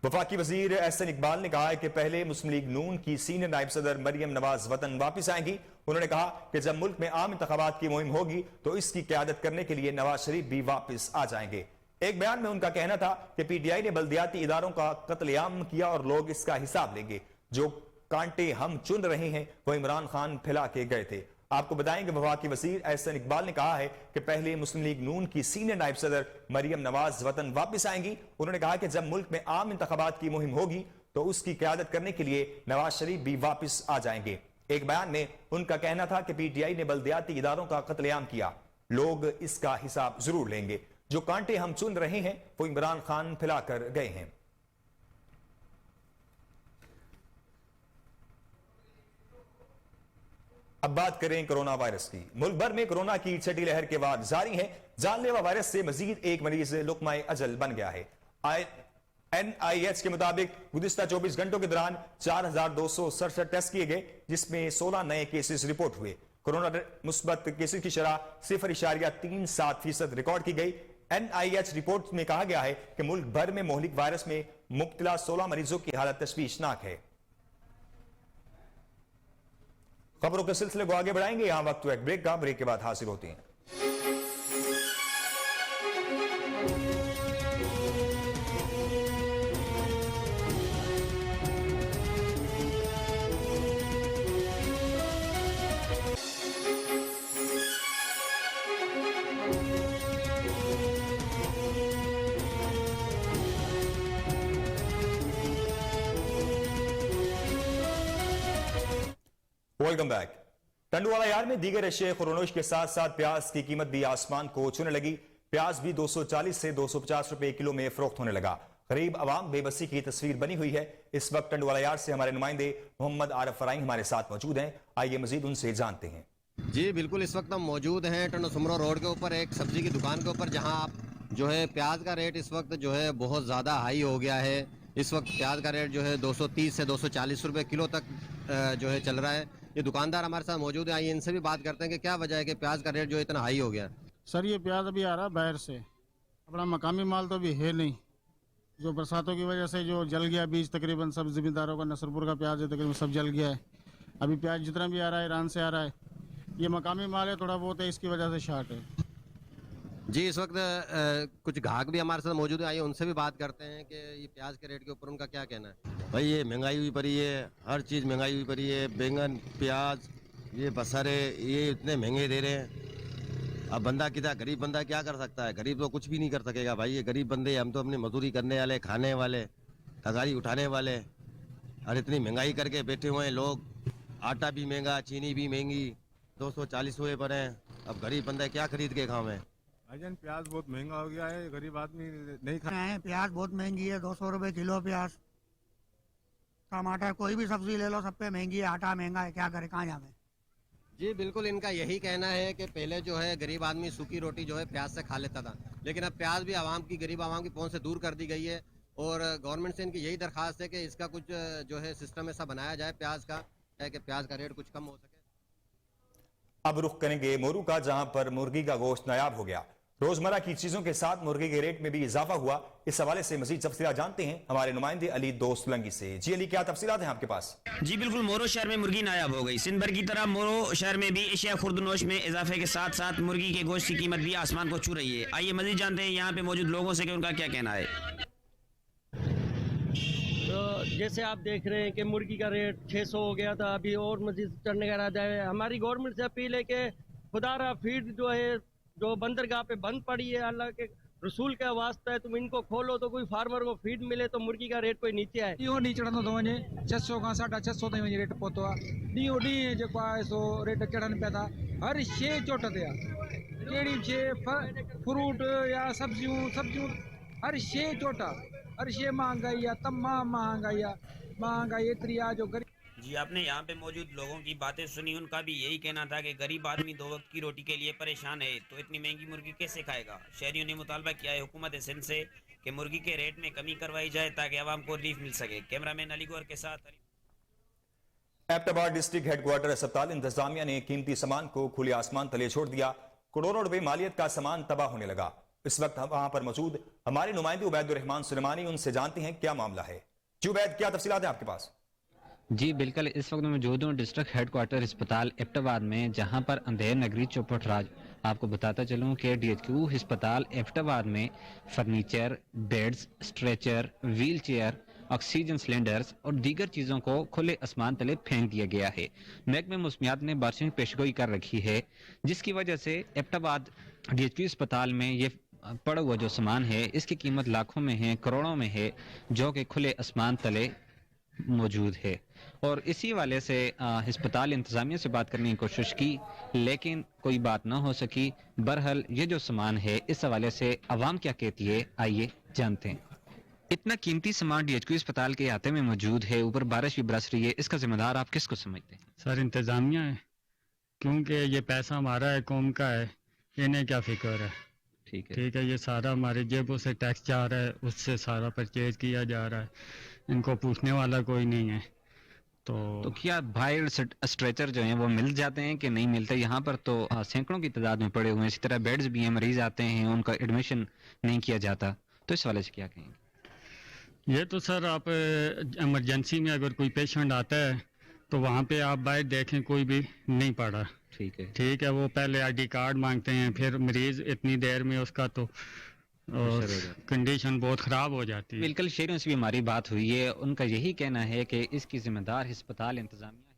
वफाकी वजीर एहसन इकबाल ने कहा है कि पहले मुस्लिम लीग नून की सीनियर नायब सदर मरियम नवाज वतन वापस आएंगी। उन्होंने कहा कि जब मुल्क में आम इंतखाबात की मुहिम होगी तो इसकी क़यादत करने के लिए नवाज शरीफ भी वापस आ जाएंगे। एक बयान में उनका कहना था कि पीटीआई ने बल्दियाती इदारों का कत्लेआम किया और लोग इसका हिसाब लेंगे। जो कांटे हम चुन रहे हैं वो इमरान खान फैला के गए थे। आपको बताएं कि वफाकी वजीर एहसन इकबाल ने कहा है कि पहले मुस्लिम लीग नून की सीनियर नायब सदर मरियम नवाज वतन वापस आएंगी। उन्होंने कहा कि जब मुल्क में आम इंतखाबात की मुहिम होगी तो उसकी क़यादत करने के लिए नवाज शरीफ भी वापस आ जाएंगे। एक बयान में उनका कहना था कि पीटीआई ने बल्दियाती इदारों का कत्लेआम किया, लोग इसका हिसाब जरूर लेंगे। जो कांटे हम चुन रहे हैं वो इमरान खान फैलाकर गए हैं। अब बात करें कोरोना वायरस की। मुल्क भर में कोरोना की छठी लहर के बाद जारी है। जानलेवा वायरस से मजीद एक मरीज लुकमाए अजल बन गया है। NIH के मुताबिक गुज़िश्ता 24 घंटों के दौरान 4267 टेस्ट किए गए, जिसमें 16 नए केसेस रिपोर्ट हुए। कोरोना मुस्बत केसेस की शरह 0.37% रिकॉर्ड की गई। NIH रिपोर्ट में कहा गया है कि मुल्क भर में मोहलिक वायरस में मुब्तला 16 मरीजों की हालत तशवीशनाक है। खबरों के सिलसिले को आगे बढ़ाएंगे। यहां वक्त एक ब्रेक का, ब्रेक के बाद हाजिर होते हैं। Welcome back. टंडवाला यार्ड में दीगर अशिया खुरनोश के साथ साथ प्याज की कीमत भी आसमान को छूने लगी। प्याज भी 240 से 250 रुपए किलो में फरोख्त होने लगा। गरीब आवाम बेबसी की तस्वीर बनी हुई है। इस वक्त टंडवाला यार्ड से हमारे नुमाइंदे मोहम्मद आरिफ फराई हमारे साथ मौजूद हैं। आइए मजीद उनसे जानते हैं। जी बिल्कुल, इस वक्त हम मौजूद हैं टंडो सुमरो रोड के ऊपर एक सब्जी की दुकान के ऊपर, जहां आप जो है प्याज का रेट इस वक्त जो है बहुत ज़्यादा हाई हो गया है। इस वक्त प्याज का रेट जो है 230 से 240 रुपए किलो तक जो है चल रहा है। ये दुकानदार हमारे साथ मौजूद है, आइए इनसे भी बात करते हैं कि क्या वजह है कि प्याज का रेट जो इतना हाई हो गया। सर ये प्याज अभी आ रहा है बाहर से, अपना मकामी माल तो अभी है नहीं। जो बरसातों की वजह से जो जल गया बीज, तकरीबन सब ज़मींदारों का नसरपुर का प्याज है तकरीबन सब जल गया है। अभी प्याज जितना भी आ रहा है ईरान से आ रहा है। ये मकामी माल है, थोड़ा बहुत है, इसकी वजह से शार्ट है। जी इस वक्त कुछ ग्राहक भी हमारे साथ मौजूद है, आइए उनसे भी बात करते हैं कि ये प्याज के रेट के ऊपर उनका क्या कहना है। भाई ये महंगाई हुई पड़ी है, हर चीज़ महंगाई हुई पड़ी है। बैंगन, प्याज, ये बसरे ये इतने महंगे दे रहे हैं। अब बंदा कितना, गरीब बंदा क्या कर सकता है? गरीब तो कुछ भी नहीं कर सकेगा भाई। ये गरीब बंदे, हम तो अपनी मजदूरी करने वाले, खाने वाले, तगारी उठाने वाले, और इतनी महंगाई करके बैठे हुए हैं लोग, आटा भी महंगा, चीनी भी महंगी, 240 हुए पर हैं। अब गरीब बंदा क्या खरीद के खावे? भाईजान प्याज बहुत महंगा हो गया है, गरीब आदमी नहीं खा। प्याज बहुत महंगी है, 200 रुपए किलो प्याज। टमाटर कोई भी सब्जी ले लो, सब पे महंगी है। आटा महंगा है, क्या करे, कहाँ जावे। जी बिल्कुल, इनका यही कहना है कि पहले जो है गरीब आदमी सूखी रोटी जो है प्याज से खा लेता था, लेकिन अब प्याज भी गरीब आवाम की पहुंच से दूर कर दी गई है। और गवर्नमेंट से इनकी यही दरखास्त है कि इसका कुछ जो है सिस्टम ऐसा बनाया जाए प्याज का, है कि प्याज का रेट कुछ कम हो सके। अब रुख करेंगे मोरू का, जहां पर मुर्गी का गोश्त नायाब हो गया। रोजमर्रा की चीजों के साथ मुर्गी के रेट में भी इजाफा हुआ। इस हवाले से मजीद तफसीलात जानते हैं हमारे नुमाइंदे अली दोस्त सोलंकी से। जी अली, क्या तफसीलात हैं आपके पास? जी बिल्कुल, मोरो शहर में मुर्गी नायाब हो गई। सिंध भर की तरह मोरो शहर में भी एशिया खुर्दनोश में इजाफे के साथ साथ मुर्गी के गोश्त की कीमत भी आसमान को छू रही है। आइए मजीद जानते हैं यहाँ पे मौजूद लोगों से कि उनका क्या कहना है। तो जैसे आप देख रहे हैं कि मुर्गी का रेट 600 हो गया था, अभी और मजीद चढ़ने का इरादा है। हमारी गवर्नमेंट से अपील है कि खुदारा फीड जो है जो बंदरगाह पे बंद पड़ी है, अल्लाह के रसूल का वास्ता है, तुम इनको खोलो तो कोई फार्मर को फीड मिले तो मुर्गी का रेट कोई नीचे आए। ॾींहों ॾींहुं चढ़ंदो थो वञे, 600 खां 650 ताईं वञी रेट पहुतो आहे। ॾींहों ॾींहुं जेको आहे सो रेट चढ़नि पिया था। हर शइ चोट ते आहे, कहिड़ी बि शइ, फ्रूट या सब्जियूं हर शइ चोट आहे। हर शइ महांगाई आहे, तमामु महांगाई आहे। महंगाई एतिरी आहे जो गरीब। जी, आपने यहाँ पे मौजूद लोगों की बातें सुनी। उनका भी यही कहना था कि गरीब आदमी 2 वक्त की रोटी के लिए परेशान है, तो इतनी महंगी मुर्गी कैसे खाएगा। शहरियों ने मुतालबा किया है हुकूमत सिंध से कि मुर्गी के रेट में कमी करवाई जाए ताकि आवाम को रिलीफ मिल सके। कैमरामैन अली गौर के साथ। एबटाबाद डिस्ट्रिक्ट हेडक्वार्टर अस्पताल इंतजामिया ने कीमती सामान को खुले आसमान तले छोड़ दिया। करोड़ों रुपए मालियत का सामान तबाह होने लगा। इस वक्त वहां पर मौजूद हमारे नुमाइंदे उबैदुर रहमान सुलेमानी, उनसे जानते हैं क्या मामला है। जी उबैद, क्या तफसीलात हैं आपके पास? जी बिल्कुल, इस वक्त मौजूद हूँ डिस्ट्रिक्ट हेडक्वार्टर अस्पताल एबटाबाद में, जहां पर अंधेर नगरी चौपट राज। आपको बताता चलूँ कि DHQ अस्पताल एबटाबाद में furniture, beds, stretcher, wheel chair, oxygen cylinders और दीगर चीज़ों को खुले आसमान तले फेंक दिया गया है। महकमे मौसमियात ने बारिशों की पेशगोई कर रखी है, जिसकी वजह से एबटाबाद DHQ अस्पताल में ये पड़ा हुआ जो सामान है इसकी कीमत लाखों में है, करोड़ों में है, जो कि खुले आसमान तले मौजूद है। और इसी वाले से अस्पताल इंतजामिया से बात करने की कोशिश की, लेकिन कोई बात ना हो सकी। बहरहाल ये जो सामान है इस हवाले से आवाम क्या कहती है, आइए जानते हैं। इतना कीमती सामान DHQ अस्पताल के अहाते में मौजूद है, ऊपर बारिश भी बरस रही है, इसका जिम्मेदार आप किसको समझते हैं? सर इंतजामिया है, क्योंकि ये पैसा हमारा है, कौम का है, इन्हें क्या फिक्र है। ठीक है, ये सारा हमारे जेबों से टैक्स जा रहा है, उससे सारा परचेज किया जा रहा है, इनको पूछने वाला कोई नहीं है। तो क्या बाहर स्ट्रेचर जो हैं वो मिल जाते हैं कि नहीं मिलते? यहाँ पर तो सैकड़ों की तादाद में पड़े हुए हैं। इसी तरह बेड्स भी हैं, मरीज आते हैं उनका एडमिशन नहीं किया जाता, तो इस वाले से क्या कहेंगे? ये तो सर आप इमरजेंसी में अगर कोई पेशेंट आता है तो वहाँ पे आप बाहर देखें कोई भी नहीं पड़ा। ठीक है, वो पहले ID कार्ड मांगते हैं, फिर मरीज इतनी देर में उसका तो कंडीशन बहुत ख़राब हो जाती है। बिल्कुल, शहरियों से भी हमारी बात हुई है, उनका यही कहना है कि इसकी जिम्मेदार अस्पताल इंतजामिया है।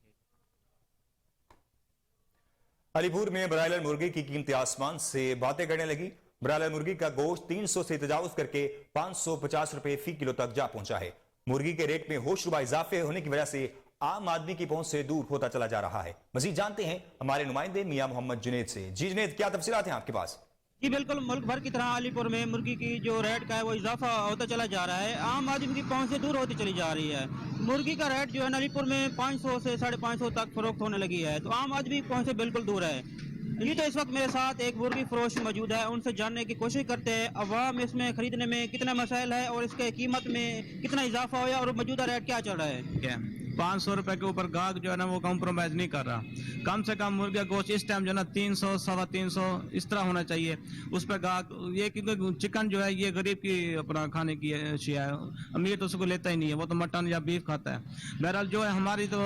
अलीपुर में ब्रायलर मुर्गी की कीमतें आसमान से बातें करने लगी। ब्रायलर मुर्गी का गोश्त 300 से तजावुज करके 550 रुपए फी किलो तक जा पहुंचा है। मुर्गी के रेट में होशरुबा इजाफे होने की वजह से आम आदमी की पहुंच से दूर होता चला जा रहा है। मजीद जानते हैं हमारे नुमाइंदे मियां मोहम्मद जुनेद से। जी जुनेद, क्या तफसीलात हैं आपके पास? जी बिल्कुल, मुल्क भर की तरह अलीपुर में मुर्गी की जो रेट का है वो इजाफा होता चला जा रहा है, आम आदमी की पहुंच से दूर होती चली जा रही है। मुर्गी का रेट जो है अलीपुर में 500 से 550 तक फरोख्त होने लगी है, तो आम आदमी की पहुंच से बिल्कुल दूर है। जी, तो इस वक्त मेरे साथ एक मुर्गी फरोश मौजूद है, उनसे जानने की कोशिश करते हैं अवाम इसमें खरीदने में कितना मसाइल है और इसके कीमत में कितना इजाफा हुआ और मौजूदा रेट क्या चल रहा है। 500 रुपए के ऊपर गाहक जो है ना वो कॉम्प्रोमाइज नहीं कर रहा। कम से कम मुर्गी गोश्त इस टाइम जो है ना 300, 350 इस तरह होना चाहिए। उस पर गाहक ये, क्योंकि चिकन जो है ये गरीब की अपना खाने की अशिया है, अमीर तो उसको लेता ही नहीं है, वो तो मटन या बीफ खाता है। बहरहाल जो है हमारी तो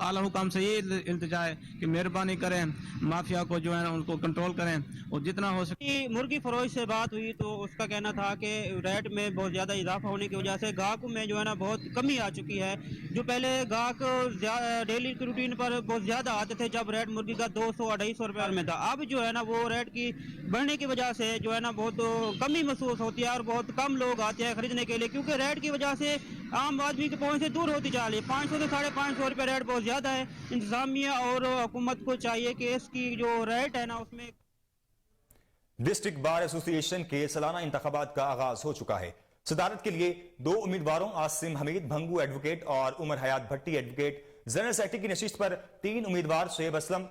आला हुकाम से ये इल्तिजा है कि मेहरबानी करें, माफिया को जो है उनको कंट्रोल करें और जितना हो सके। मुर्गी फरोश से बात हुई तो उसका कहना था कि रेट में बहुत ज्यादा इजाफा होने की वजह से गाहकों में जो है ना बहुत कमी आ चुकी है। जो पहले गाहक डेली की रूटीन पर बहुत ज्यादा आते थे जब रेट मुर्गी का 200-250 रुपए में था, अब जो है ना वो रेट की बढ़ने की वजह से जो है ना बहुत कमी महसूस होती है और बहुत कम लोग आते हैं खरीदने के लिए, क्योंकि रेट की वजह से आम आदमी के पहुंच से दूर होती जा रही है। 500 से 550 रुपये रेट बहुत ज़्यादा है। इंतजामिया और हुकूमत को चाहिए कि इसकी जो रेट है ना उसमें। डिस्ट्रिक्ट बार एसोसिएशन के सालाना इंतखाबात का आगाज हो चुका है। सदारत के लिए 2 उम्मीदवारों आसिम हमीद भंगू एडवोकेट और उमर हयात भट्टी एडवोकेट, जनरल सेक्रेटरी की नशिस्त पर 3 उम्मीदवार शोएब असलम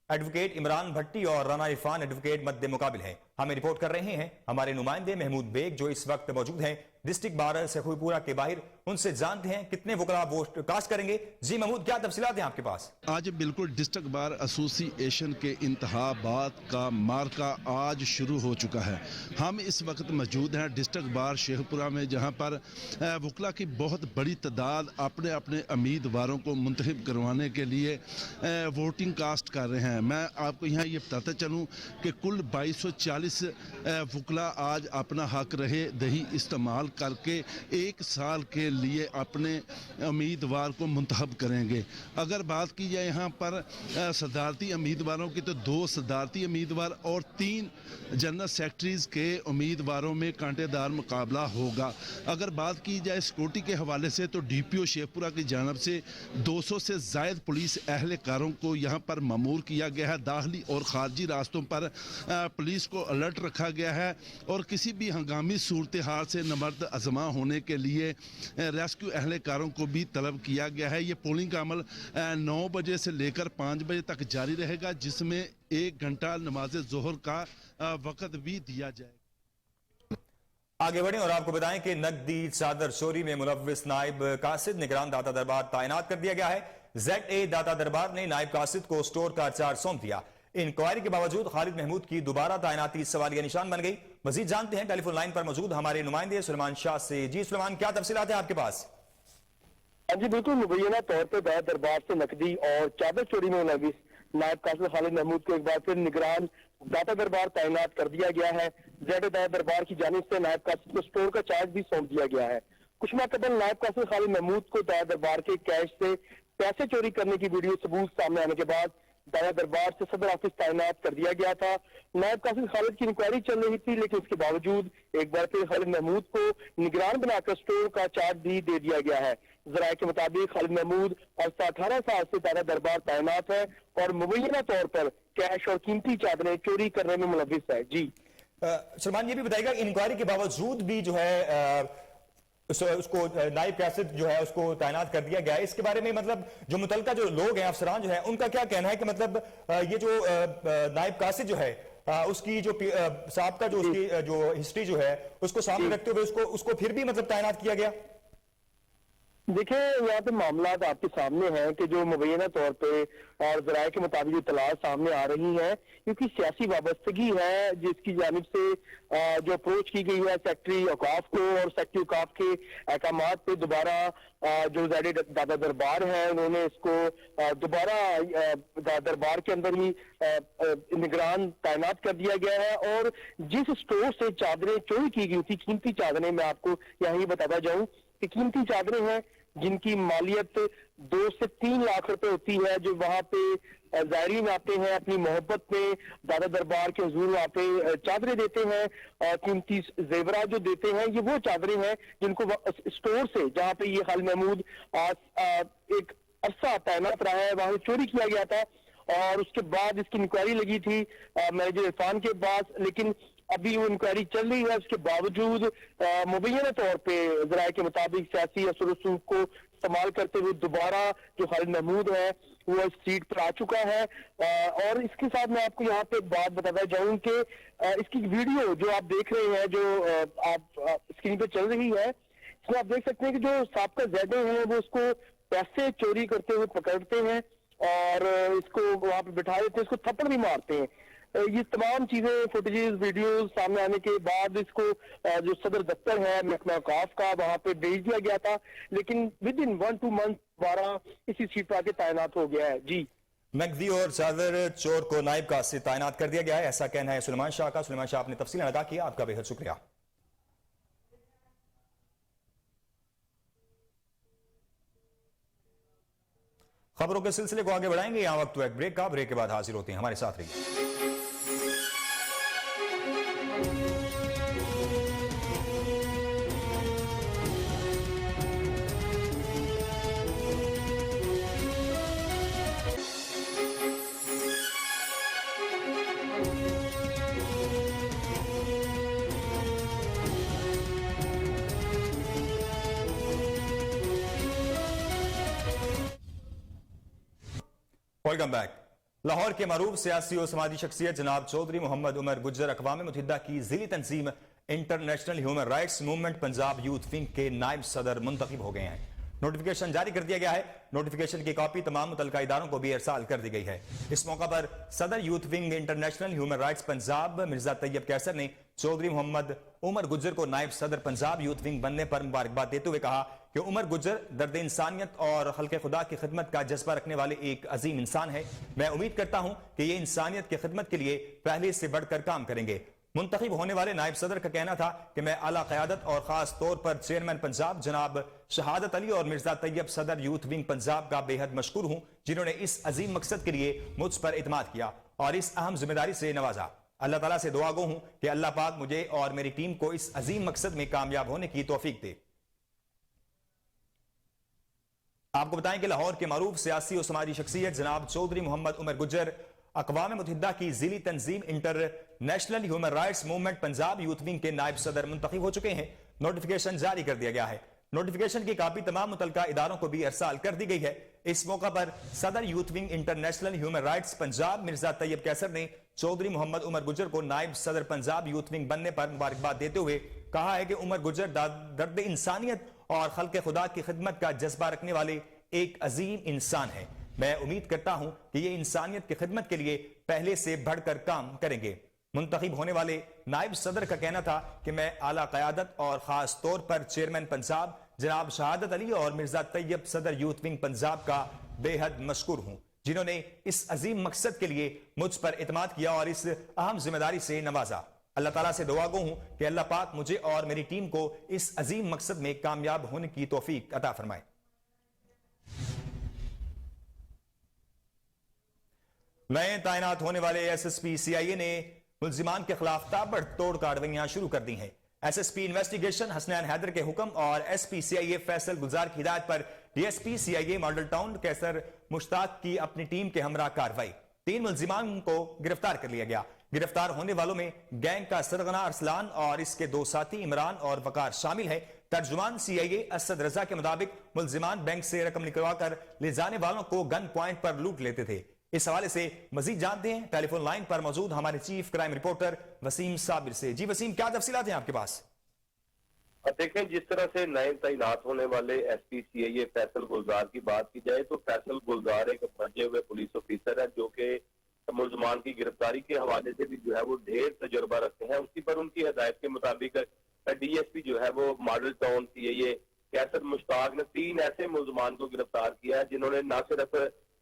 एडवोकेट, इमरान भट्टी और राना इरफान एडवोकेट मद्दे मुकाबिल हैं। हमें रिपोर्ट कर रहे हैं हमारे नुमाइंदे महमूद बेग जो इस वक्त मौजूद हैं डिस्ट्रिक्ट बार शेखुपुरा के बाहर। उनसे जानते हैं कितने वकला वोट कास्ट करेंगे। जी महमूद, क्या तफसीलात हैं आपके पास? आज बिल्कुल डिस्ट्रिक्ट बार एसोसिएशन के इंतखाबात का मार्का आज शुरू हो चुका है। हम इस वक्त मौजूद हैं डिस्ट्रिक्ट बार शेखपुरा में, जहां पर वकला की बहुत बड़ी तादाद अपने अपने उम्मीदवारों को मुंतखब करवाने के लिए वोटिंग कास्ट कर रहे हैं। मैं आपको यहाँ ये बताता चलूँ कि कुल 2240 वकला आज अपना हक रहे दही इस्तेमाल करके 1 साल के लिए अपने उम्मीदवार को मुंतखब करेंगे। अगर बात की जाए यहाँ पर सदारती उम्मीदवारों की, तो 2 सदारती उम्मीदवार और 3 जनरल सेक्रेटरीज के उम्मीदवारों में कांटेदार मुकाबला होगा। अगर बात की जाए सिक्योरिटी के हवाले से, तो DPO शेखपुरा की जानब से 200 से ज़ायद पुलिस अहलकारों को यहाँ पर मामूर किया गया है। दाखिली और खारजी रास्तों पर पुलिस को अलर्ट रखा गया है और किसी भी हंगामी सूरत हाल से नमर्द अजमा होने के लिए रेस्क्यू अहलकारों को भी तलब किया गया है। ये पोलिंग का अमल 9 बजे से लेकर 5 बजे तक जारी रहेगा, जिसमें 1 घंटा नमाज जोहर का वक़्त भी दिया जाएगा। आगे बढ़ें और आपको बताएं कि नकदी चादर चोरी में मुलव्विस नायब कासिद निगरान दाता दरबार तैनात कर दिया गया है। ZA दाता दरबार ने नायब कासिद को स्टोर का चार्ज सौंप दिया। इंक्वायरी के बावजूद खालिद महमूद की दोबारा तैनाती सवालिया निशान बन गई। मजीद जानते हैं टेलीफोन लाइन पर मौजूद हमारे नुमाइंदे सुलेमान शाह से। जी सुलेमान, क्या तफसीलात है आपके पास? हाँ जी बिल्कुल, मुबैना तौर पर दाता दरबार से नकदी और चादर चोरी में मुलव्विस नायब कासिद खालिद महमूद को एक बार फिर निगरान दाता दरबार तैनात कर दिया गया है। ZA दाता दरबार की जानिब से नायब कासिद को स्टोर का चार्ज भी सौंप दिया गया है। कुछ माह कबल नायब कासिद खालिद महमूद को दाता दरबार के कैश से पैसे चोरी करने की वीडियो सबूत सामने आने के बाद दाता दरबार से सदर ऑफिस तैनात कर दिया गया था। नायब कासिद खालिद की इंक्वायरी चल रही थी, लेकिन इसके बावजूद एक बार फिर खालिद महमूद को निगरान बनाकर स्टोर का चार्ज भी दे दिया गया है। जराये के मुताबिक खालिद महमूद 18 साल से दाता दरबार तैनात है और मुबैना तौर पर कैश और कीमती चादरें चोरी करने में मुलव्विस है। जी सलमान, ये भी बताइएगा इंक्वायरी के बावजूद भी जो है उसको नायब कासिद जो है उसको तैनात कर दिया गया है। इसके बारे में मतलब जो मुतलका जो लोग हैं, अफसरान जो है, उनका क्या कहना है कि मतलब ये जो नायब कासिद जो है उसकी जो साहब का जो उसकी जो हिस्ट्री जो है उसको सामने रखते हुए उसको फिर भी मतलब तैनात किया गया? देखिए, यहाँ पे मामला आपके सामने हैं कि जो मुबैना तौर पे और जराये के मुताबिक जो तलाश सामने आ रही है, क्योंकि सियासी वाबस्तगी है जिसकी जानिब से जो अप्रोच की गई है सेक्रेटरी औकाफ को और सेक्रेटरी औकाफ के अहकामात पे दोबारा जो ZA दाता दरबार है उन्होंने इसको दोबारा दाता दरबार के अंदर ही निगरान तैनात कर दिया गया है। और जिस स्टोर से चादरें चोरी की गई थी, कीमती चादरें, मैं आपको यहाँ ही बताता जाऊँ कि कीमती चादरें हैं जिनकी मालियत 2 से 3 लाख रुपए होती है, जो वहां पे ज़ायरीन आते हैं अपनी मोहब्बत में दाता दरबार के हुजूर वहाँ पे चादरें देते हैं, कीमती जेवरात जो देते हैं, ये वो चादरें हैं जिनको स्टोर से जहाँ पे ये खालिद महमूद एक अरसा तैनात रहा है वहां चोरी किया गया था। और उसके बाद इसकी इंक्वायरी लगी थी मैनेजर इरफान के पास, लेकिन अभी वो इंक्वायरी चल रही है। उसके बावजूद मुबैना तौर पे जराये के मुताबिक सियासी असर रसूख को इस्तेमाल करते हुए दोबारा जो खालिद महमूद है वो इस सीट पर आ चुका है। और इसके साथ मैं आपको यहाँ पे एक बात बताता जाऊं कि इसकी वीडियो जो आप देख रहे हैं, जो आप स्क्रीन पे चल रही है, इसमें आप देख सकते हैं कि जो साबका ZA है वो उसको पैसे चोरी करते हुए पकड़ते हैं और इसको वहां पे बिठा देते हैं, इसको थप्पड़ भी मारते हैं। ये तमाम चीजें फुटेजेस वीडियोस सामने आने के बाद इसको जो सदर दफ्तर है महकमा औकाफ का वहां पे भेज दिया गया था, लेकिन विद इन 1-2 मंथ दोबारा इसी सीट पर आके तैनात हो गया है। जी, नकदी और चादर चोर को नायब कासिद तैनात कर दिया गया है, ऐसा कहना है सुलेमान शाह का। सुलेमान शाह, आपने तफसील अदा किया, आपका बेहद शुक्रिया। खबरों के सिलसिले को आगे बढ़ाएंगे, यहां वक्त एक ब्रेक का। ब्रेक के बाद हाजिर होते हैं, हमारे साथ रहिए। Welcome back. लाहौर के मरूफ सियासी और समाजी शख्सियत जनाब चौधरी मोहम्मद उमर गुज्जर अक़वाम मुत्तहिदा की ज़िली तंजीम international human rights movement Punjab youth wing के नायब सदर मुंतखब हो गए हैं। नोटिफिकेशन जारी कर दिया गया है। नोटिफिकेशन की कॉपी तमाम मुतल्लिका इदारों को भी इरसाल कर दी गई है। इस मौका पर सदर youth wing international human rights Punjab Mirza Tayyab Kaiser ने चौधरी मोहम्मद उमर गुज्जर को नायब सदर पंजाब यूथ विंग बनने पर मुबारकबाद देते हुए कहा कि उमर गुज्जर दर्द इंसानियत और खल्क़े खुदा की खिदमत का जज्बा रखने वाले एक अजीम इंसान है। मैं उम्मीद करता हूं कि ये इंसानियत की खिदमत के लिए पहले से बढ़कर काम करेंगे। मुंतखब होने वाले नायब सदर का कहना था कि मैं आला क़यादत और खास तौर पर चेयरमैन पंजाब जनाब शहादत अली और मिर्जा तैयब सदर यूथ विंग पंजाब का बेहद मशकूर हूं, जिन्होंने इस अजीम मकसद के लिए मुझ पर इत्मीनान किया और इस अहम जिम्मेदारी से नवाजा। अल्लाह ताला से दुआ गो हूं कि अल्लाह पाक मुझे और मेरी टीम को इस अजीम मकसद में कामयाब होने की तौफीक दे। आपको बताएं कि लाहौर के मारूफ सियासी और समाजी शख्सियत जनाब चौधरी मोहम्मद उमर गुज्जर अक़वाम मुत्तहिदा की ज़िली तंजीम international human rights movement Punjab youth wing के नायब सदर मुंतखब हो चुके हैं। नोटिफिकेशन जारी कर दिया गया है। नोटिफिकेशन की कॉपी तमाम मुतल्लिका इदारों को भी इरसाल कर दी गई है। इस मौका पर सदर youth wing international human rights Punjab Mirza Tayyab Kaiser ने चौधरी मोहम्मद उमर गुज्जर को नायब सदर पंजाब यूथ विंग बनने पर मुबारकबाद देते हुए कहा है कि उमर गुज्जर दर्द इंसानियत और खल्क़े खुदा की खिदमत का जज्बा रखने वाले एक अजीम इंसान है। मैं उम्मीद करता हूं कि ये इंसानियत की खिदमत के लिए पहले से बढ़कर काम करेंगे। मुंतखब होने वाले नायब सदर का कहना था कि मैं आला क़यादत और खास तौर पर चेयरमैन पंजाब जनाब शहादत अली और मिर्जा तैयब सदर यूथ विंग पंजाब का बेहद मशकूर हूं, जिन्होंने इस अजीम मकसद के लिए मुझ पर इत्मीनान किया और इस अहम जिम्मेदारी से नवाजा। अल्लाह ताला से दुआ गो हूं कि अल्लाह पाक मुझे और मेरी टीम को इस अजीम मकसद में कामयाब होने की तौफीक अता फरमाए। नए तैनात होने वाले एसएसपी सीआईए ने मुल्जिमान के खिलाफ ताबड़तोड़ कार्रवाइयां शुरू कर दी हैं। एसएसपी इन्वेस्टिगेशन हसनैन हैदर के हुक्म और एसपी सीआईए फैसल गुलजार की हिदायत पर डीएसपी सीआईए मॉडल टाउन कैसर मुश्ताक की अपनी टीम के हमरा कार्रवाई। 3 मुल्जिमान को गिरफ्तार कर लिया गया। गिरफ्तार होने वालों में गैंग का सरगना अरसलान और इसके 2 साथी इमरान और वकार शामिल है। तर्जुमान सीआईए असद रजा के मुताबिक मुल्जिमान बैंक से रकम निकलवाकर ले जाने वालों को गन पॉइंट पर लूट लेते थे। इस हवाले से मजीद जानते हैं टेलीफोन लाइन पर मौजूद हमारे chief crime reporter Wasim Sabir से। जी वसीम, क्या तफसीलात हैं आपके पास? देखें, जिस तरह से नए तैनात होने वाले एसपी सीआईए फैसल गुलजार की बात की जाए तो फैसल गुलजार एक भजे हुए पुलिस ऑफिसर है जो कि मुल्जमान की गिरफ्तारी के हवाले से भी जो है वो ढेर तजुर्बा रखते हैं। उसी पर उनकी हिदायत के मुताबिक डीएसपी जो है वो मॉडल टाउन सीआईए कैसर मुश्ताक ने 3 ऐसे मुल्जमान को गिरफ्तार किया है जिन्होंने न सिर्फ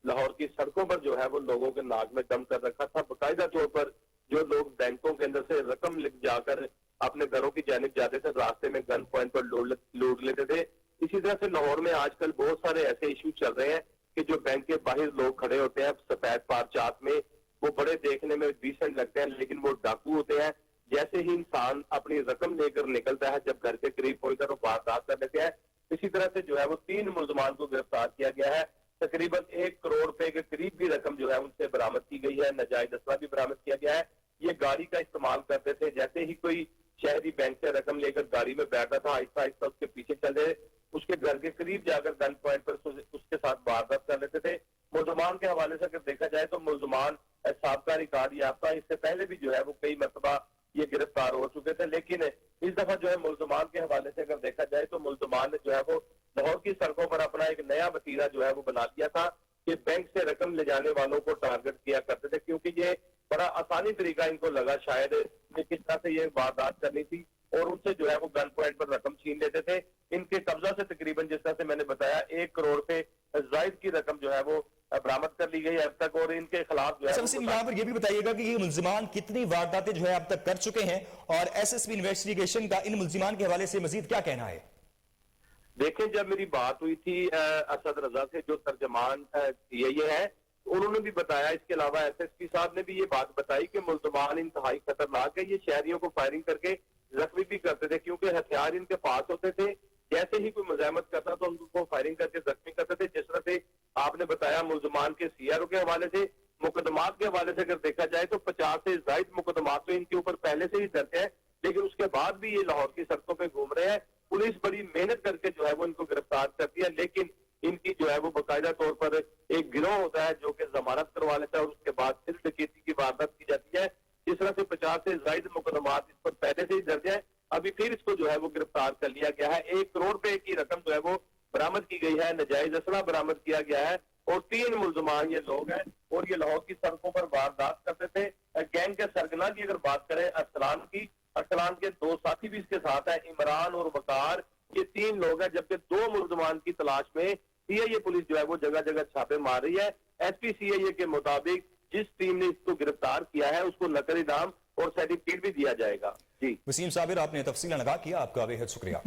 लाहौर की सड़कों पर जो है वो लोगों के नाक में दम कर रखा था, बाकायदा तौर पर जो लोग बैंकों के अंदर से रकम लिख जाकर अपने घरों की जानिब जाते थे, रास्ते में गन पॉइंट पर लूट लेते थे। इसी तरह से लाहौर में आजकल बहुत सारे ऐसे इशू चल रहे हैं कि जो बैंक के बाहर लोग खड़े होते हैं सफेद पारचात में, वो बड़े देखने में डिसेंट लगते हैं लेकिन वो डाकू होते हैं। जैसे ही इंसान अपनी रकम लेकर निकलता है, जब घर के करीब पहुंचकर वो वारदात कर लेते हैं। इसी तरह से जो है वो 3 मुल्जमान को गिरफ्तार किया गया है। तकरीबन 1 करोड़ रुपए के करीब भी रकम जो है उनसे बरामद की गई है। नाजायज असला भी बरामद किया गया है। ये गाड़ी का इस्तेमाल करते थे, जैसे ही कोई शहरी बैंक से रकम लेकर गाड़ी में बैठता था, आहिस्ता आहिस्ता उसके पीछे चले, उसके घर के करीब जाकर गन पॉइंट पर उसके साथ वारदात कर लेते थे। मुल्जमान के हवाले से अगर देखा जाए तो मुल्जमान साबका रिकॉर्ड याफ्ता, इससे पहले भी जो है वो कई मरतबा ये गिरफ्तार हो चुके थे, लेकिन इस दफा जो है मुल्जमान के हवाले से अगर देखा जाए तो मुल्जमान ने जो है वो लाहौर की सड़कों पर अपना एक नया वतीरा जो है वो बना लिया था कि बैंक से रकम ले जाने वालों को टारगेट किया करते थे, क्योंकि ये बड़ा आसानी तरीका इनको लगा शायद कि किस तरह से ये वारदात करनी थी और उनसे जो है वो गन पॉइंट पर रकम छीन लेते थे। इनके कब्जा से तकरीबन जिस तरह से मैंने बताया 1 करोड़ से जायद की रकम जो है वो बरामद कर ली गई है अब तक और इनके खिलाफ जो है यहाँ पर ये भी बताइएगा कि ये मुल्जिमान कितनी वारदातें जो है अब तक कर चुके हैं और एसएसपी इन्वेस्टिगेशन का इन मुल्जिमान के हवाले से मजीद क्या कहना है? देखें, जब मेरी बात हुई थी असद रजा से जो तर्जमान ये है, उन्होंने भी बताया, इसके अलावा एसएसपी साहब ने भी ये बात बताई कि मुल्जिमान इंतहाई खतरनाक है। ये शहरियों को फायरिंग करके जख्मी भी करते थे, क्योंकि हथियार इनके पास होते थे। जैसे ही कोई मुजाहमत करता तो उनको फायरिंग करके जख्मी करते थे। जिस तरह से आपने बताया मुल्जिमान के सीआरओ के हवाले से, मुकदमात के हवाले से अगर देखा जाए तो 50 से ज्यादा मुकदमात तो इनके ऊपर पहले से ही दर्ज है, लेकिन उसके बाद भी ये लाहौर की सड़कों पर घूम रहे हैं। पुलिस बड़ी मेहनत करके जो है वो इनको गिरफ्तार करती है, लेकिन इनकी जो है वो बाकायदा तौर पर एक गिरोह होता है जो कि जमानत करवा लेता है और उसके बाद फिर डकैती की वारदात की जाती है। जिस तरह से 50 से ज्यादा मुकदमात इस पर पहले से ही दर्ज है, अभी फिर इसको जो है वो गिरफ्तार कर लिया गया है। 1 करोड़ रुपए की रकम जो है वो बरामद की गई है, नजायज असला बरामद किया गया है और 3 मुल्जमान ये लोग हैं और ये लाहौर की सड़कों पर वारदात करते थे। गैंग के सरगना की अगर बात करें अरसलान की, अरसलान के 2 साथी भी इसके साथ हैं, इमरान और वकार, ये 3 लोग हैं, जबकि 2 मुल्जमान की तलाश में सीआईए पुलिस जो है वो जगह जगह छापे मार रही है। एसपी सीआईए के मुताबिक जिस टीम ने इसको गिरफ्तार किया है उसको नकद इनाम और सर्टिफिकेट भी दिया जाएगा। जी वसीम साबिर, आपने तफसील लगा किया, आपका बेहद शुक्रिया।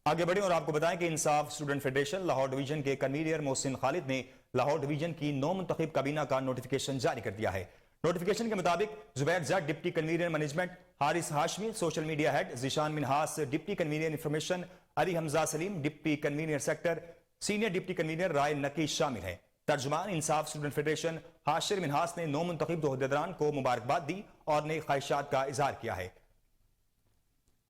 आगे बढ़े और आपको बताएं कि इंसाफ स्टूडेंट फेडरेशन लाहौर डिवीजन के कन्वीनर मोहसिन खालिद ने लाहौर डिवीजन की नौ मुंतखब काबीना का नोटिफिकेशन जारी कर दिया है। नोटिफिकेशन के मुताबिक Zubair Jatt deputy convener management, Haris Hashmi social media head, Zeeshan Minhas deputy convener information, Ali Hamza Saleem deputy convener sector, senior deputy convener Rai Naqeesh शामिल है। तर्जुमान इंसाफ स्टूडेंट फेडरेशन हाशिर मिनहास ने नौ मुंतखब ओहदेदारान को मुबारकबाद दी और नई ख्वाहिशात का इजहार किया है।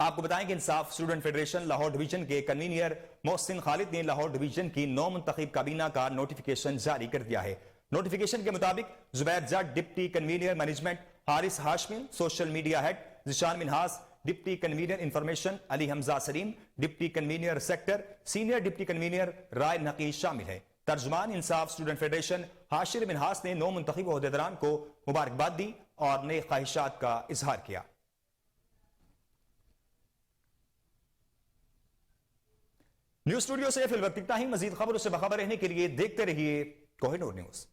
आपको बताएं कि इंसाफ स्टूडेंट फेडरेशन लाहौर डिवीजन के कन्वीनर मोहसिन खालिद ने लाहौर डिवीजन की 9 मुंतखब काबीना का नोटिफिकेशन जारी कर दिया है। नोटिफिकेशन के मुताबिक Zubair Jatt deputy convener management, Haris Hashmi social media head, Zeeshan Minhas deputy convener information, Ali Hamza Saleem deputy convener sector, senior deputy convener Rai Naqeesh शामिल है। तर्जुमान इंसाफ स्टूडेंट फेडरेशन हाशिर मिनहास ने 9 मुंतखब ओहदेदारान को मुबारकबाद दी और नए ख्वाहिशात का इजहार किया। न्यूज स्टूडियो से फिल वक्त इतना ही। मजीद खबरों से बाखबर रहने के लिए देखते रहिए कोहिनूर न्यूज।